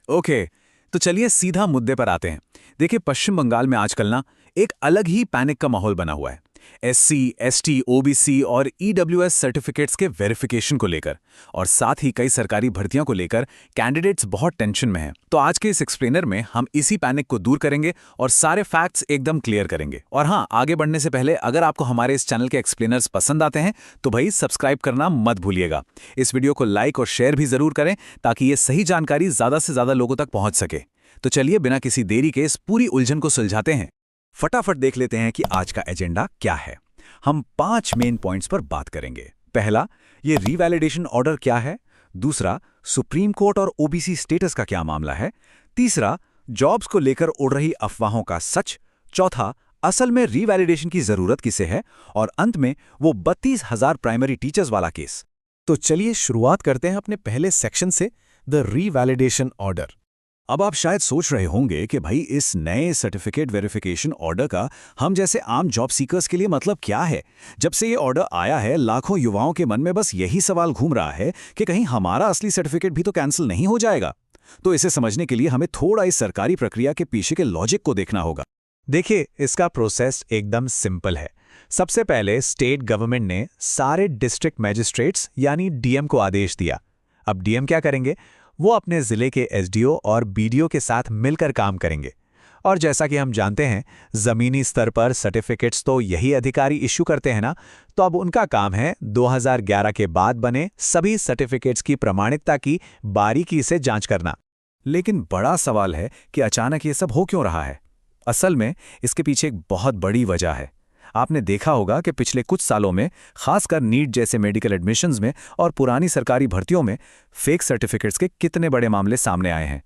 Okay, तो चलिए सीधा मुद्दे पर आते हैं। देखिए, पश्चिम बंगाल में आजकल ना एक अलग ही पैनिक का माहौल बना हुआ है। एससी, एसटी, ओबीसी और ईडब्ल्यूएस सर्टिफिकेट्स के वेरिफिकेशन को लेकर और साथ ही कई सरकारी भर्तियों को लेकर कैंडिडेट्स बहुत टेंशन में हैं। तो आज के इस एक्सप्लेनर में हम इसी पैनिक को दूर करेंगे और सारे फैक्ट्स एकदम क्लियर करेंगे। और हाँ, आगे बढ़ने से पहले अगर आपको हमारे इस चैनल के एक्सप्लेनर्स पसंद आते हैं तो भाई सब्सक्राइब करना मत भूलिएगा। इस वीडियो को लाइक और शेयर भी जरूर करें ताकि ये सही जानकारी ज्यादा से ज्यादा लोगों तक पहुंच सके। तो चलिए बिना किसी देरी के इस पूरी उलझन को सुलझाते हैं। फटाफट देख लेते हैं कि आज का एजेंडा क्या है। हम 5 मेन पॉइंट्स पर बात करेंगे। पहला, ये रीवैलिडेशन ऑर्डर क्या है। दूसरा, सुप्रीम कोर्ट और ओबीसी स्टेटस का क्या मामला है। तीसरा, जॉब्स को लेकर उड़ रही अफवाहों का सच। चौथा, असल में रीवैलिडेशन की जरूरत किसे है। और अंत में वो 32,000 प्राइमरी टीचर्स वाला केस। तो चलिए शुरुआत करते हैं अपने पहले सेक्शन से, द रीवैलिडेशन ऑर्डर। अब आप शायद सोच रहे होंगे कि भाई इस नए सर्टिफिकेट वेरिफिकेशन ऑर्डर का हम जैसे आम जॉब सीकर्स के लिए मतलब क्या है। जब से ये ऑर्डर आया है लाखों युवाओं के मन में बस यही सवाल घूम रहा है कि कहीं हमारा असली सर्टिफिकेट भी तो कैंसिल नहीं हो जाएगा। तो इसे समझने के लिए हमें थोड़ा इस सरकारी प्रक्रिया के पीछे के लॉजिक को देखना होगा। देखिए, इसका प्रोसेस एकदम सिंपल है। सबसे पहले स्टेट गवर्नमेंट ने सारे डिस्ट्रिक्ट मैजिस्ट्रेट्स यानी डीएम को आदेश दिया। अब डीएम क्या करेंगे, वो अपने जिले के एसडीओ और बीडीओ के साथ मिलकर काम करेंगे। और जैसा कि हम जानते हैं, जमीनी स्तर पर सर्टिफिकेट्स तो यही अधिकारी इश्यू करते हैं ना, तो अब उनका काम है 2011 के बाद बने सभी सर्टिफिकेट्स की प्रमाणिकता की बारीकी से जांच करना। लेकिन बड़ा सवाल है कि अचानक ये सब हो क्यों रहा है। असल में इसके पीछे एक बहुत बड़ी वजह है। आपने देखा होगा कि पिछले कुछ सालों में खासकर नीट जैसे मेडिकल एडमिशन्स में और पुरानी सरकारी भर्तियों में फेक सर्टिफिकेट्स के कितने बड़े मामले सामने आए हैं।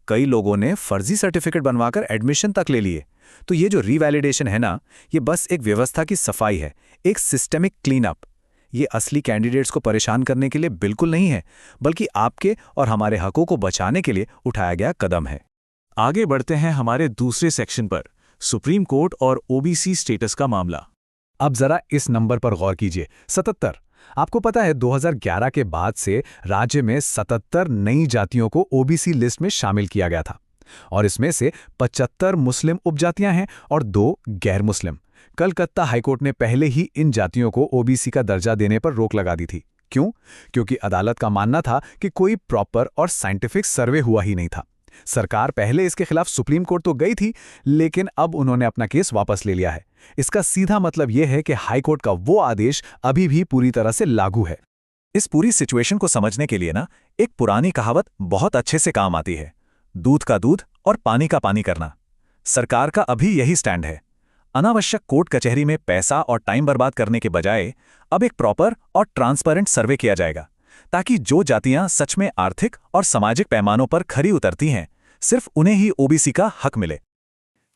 कई लोगों ने फर्जी सर्टिफिकेट बनवाकर एडमिशन तक ले लिए। तो ये जो रीवैलिडेशन है ना, ये बस एक व्यवस्था की सफाई है, एक सिस्टेमिक क्लीन अप। ये असली कैंडिडेट्स को परेशान करने के लिए बिल्कुल नहीं है, बल्कि आपके और हमारे हकों को बचाने के लिए उठाया गया कदम है। आगे बढ़ते हैं हमारे दूसरे सेक्शन पर, सुप्रीम कोर्ट और ओबीसी स्टेटस का मामला। अब जरा इस नंबर पर गौर कीजिए, 77। आपको पता है 2011 के बाद से राज्य में 77 नई जातियों को ओबीसी लिस्ट में शामिल किया गया था। और इसमें से 75 मुस्लिम उपजातियां हैं और 2 गैर मुस्लिम। कलकत्ता हाईकोर्ट ने पहले ही इन जातियों को ओबीसी का दर्जा देने पर रोक लगा दी थी। क्यों? क्योंकि अदालत का मानना था कि कोई प्रॉपर और साइंटिफिक सर्वे हुआ ही नहीं था। सरकार पहले इसके खिलाफ सुप्रीम कोर्ट तो गई थी, लेकिन अब उन्होंने अपना केस वापस ले लिया है। इसका सीधा मतलब यह है कि हाई कोर्ट का वो आदेश अभी भी पूरी तरह से लागू है। इस पूरी सिचुएशन को समझने के लिए ना एक पुरानी कहावत बहुत अच्छे से काम आती है, दूध का दूध और पानी का पानी करना। सरकार का अभी यही स्टैंड है। अनावश्यक कोर्ट कचहरी में पैसा और टाइम बर्बाद करने के बजाय अब एक प्रॉपर और ट्रांसपेरेंट सर्वे किया जाएगा, ताकि जो जातियां सच में आर्थिक और सामाजिक पैमानों पर खरी उतरती हैं, सिर्फ उन्हें ही ओबीसी का हक मिले।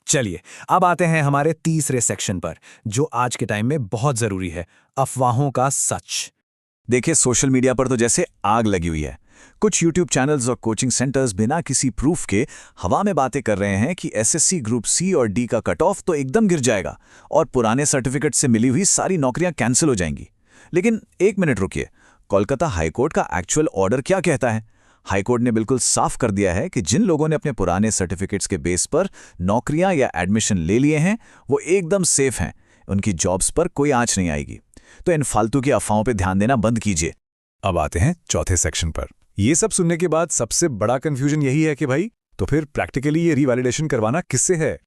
चलिए अब आते हैं हमारे तीसरे सेक्शन पर, जो आज के टाइम में बहुत जरूरी है, अफवाहों का सच। देखिए, सोशल मीडिया पर तो जैसे आग लगी हुई है। कुछ यूट्यूब चैनल्स और कोचिंग सेंटर्स बिना किसी प्रूफ के हवा में बातें कर रहे हैं कि एसएससी ग्रुप सी और डी का कट ऑफ तो एकदम गिर जाएगा और पुराने सर्टिफिकेट से मिली हुई सारी नौकरियां कैंसिल हो जाएंगी। लेकिन एक मिनट रुकिए, कोलकाता हाईकोर्ट का एक्चुअल ऑर्डर क्या कहता है? हाईकोर्ट ने बिल्कुल साफ कर दिया है कि जिन लोगों ने अपने पुराने सर्टिफिकेट्स के बेस पर नौकरियां या एडमिशन ले लिए हैं, वो एकदम सेफ हैं, उनकी जॉब्स पर कोई आंच नहीं आएगी। तो इन फालतू की अफवाहों पे ध्यान देना बंद कीजिए। अब आते हैं चौथे सेक्शन पर। ये सब सुनने के बाद सबसे बड़ा कंफ्यूजन यही है कि भाई तो फिर प्रैक्टिकली ये रीवैलिडेशन करवाना किससे है?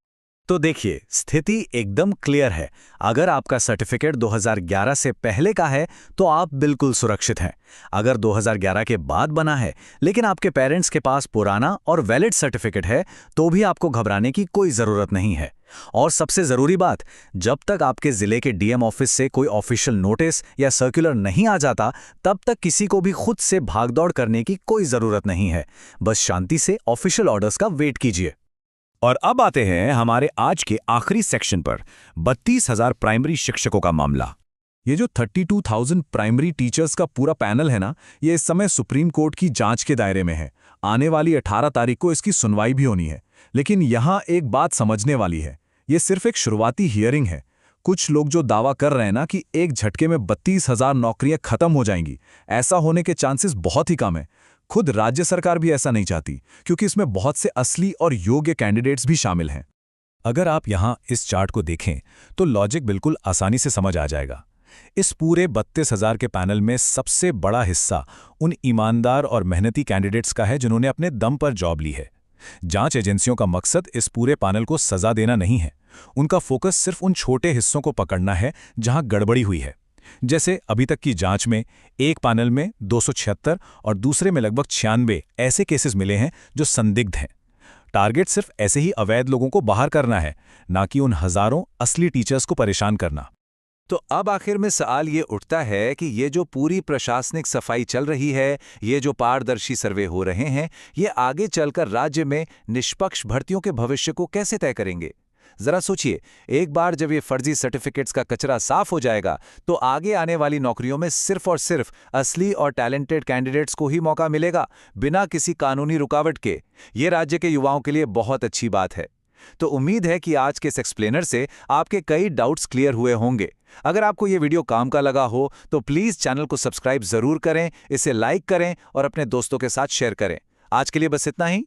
तो देखिए, स्थिति एकदम क्लियर है। अगर आपका सर्टिफिकेट 2011 से पहले का है तो आप बिल्कुल सुरक्षित हैं। अगर 2011 के बाद बना है लेकिन आपके पेरेंट्स के पास पुराना और वैलिड सर्टिफिकेट है, तो भी आपको घबराने की कोई ज़रूरत नहीं है। और सबसे ज़रूरी बात, जब तक आपके ज़िले के डीएम ऑफिस से कोई ऑफिशियल नोटिस या सर्कुलर नहीं आ जाता, तब तक किसी को भी खुद से भागदौड़ करने की कोई ज़रूरत नहीं है। बस शांति से ऑफिशियल ऑर्डर्स का वेट कीजिए। और अब आते हैं हमारे आज के आखिरी सेक्शन पर, 32,000 प्राइमरी शिक्षकों का मामला। ये जो 32,000 प्राइमरी टीचर्स का पूरा पैनल है ना, ये इस समय सुप्रीम कोर्ट की जांच के दायरे में है। आने वाली 18 तारीख को इसकी सुनवाई भी होनी है। लेकिन यहाँ एक बात समझने वाली है, ये सिर्फ एक शुरुआती हियरिंग है। कुछ लोग जो दावा कर रहे हैं ना कि एक झटके में 32,000 नौकरियां खत्म हो जाएंगी, ऐसा होने के चांसेस बहुत ही कम है। खुद राज्य सरकार भी ऐसा नहीं चाहती, क्योंकि इसमें बहुत से असली और योग्य कैंडिडेट्स भी शामिल हैं। अगर आप यहां इस चार्ट को देखें तो लॉजिक बिल्कुल आसानी से समझ आ जाएगा। इस पूरे 32,000 के पैनल में सबसे बड़ा हिस्सा उन ईमानदार और मेहनती कैंडिडेट्स का है जिन्होंने अपने दम पर जॉब ली है। जांच एजेंसियों का मकसद इस पूरे पैनल को सजा देना नहीं है। उनका फोकस सिर्फ उन छोटे हिस्सों को पकड़ना है जहां गड़बड़ी हुई है। जैसे अभी तक की जांच में एक पैनल में 276 और दूसरे में लगभग 96 ऐसे केसेस मिले हैं जो संदिग्ध हैं। टारगेट सिर्फ ऐसे ही अवैध लोगों को बाहर करना है, ना कि उन हजारों असली टीचर्स को परेशान करना। तो अब आखिर में सवाल ये उठता है कि ये जो पूरी प्रशासनिक सफाई चल रही है, ये जो पारदर्शी सर्वे हो रहे हैं, ये आगे चलकर राज्य में निष्पक्ष भर्तियों के भविष्य को कैसे तय करेंगे? जरा सोचिए, एक बार जब ये फर्जी सर्टिफिकेट्स का कचरा साफ हो जाएगा, तो आगे आने वाली नौकरियों में सिर्फ और सिर्फ असली और टैलेंटेड कैंडिडेट्स को ही मौका मिलेगा, बिना किसी कानूनी रुकावट के। ये राज्य के युवाओं के लिए बहुत अच्छी बात है। तो उम्मीद है कि आज के इस एक्सप्लेनर से आपके कई डाउट्स क्लियर हुए होंगे। अगर आपको ये वीडियो काम का लगा हो तो प्लीज़ चैनल को सब्सक्राइब ज़रूर करें, इसे लाइक करें और अपने दोस्तों के साथ शेयर करें। आज के लिए बस इतना ही।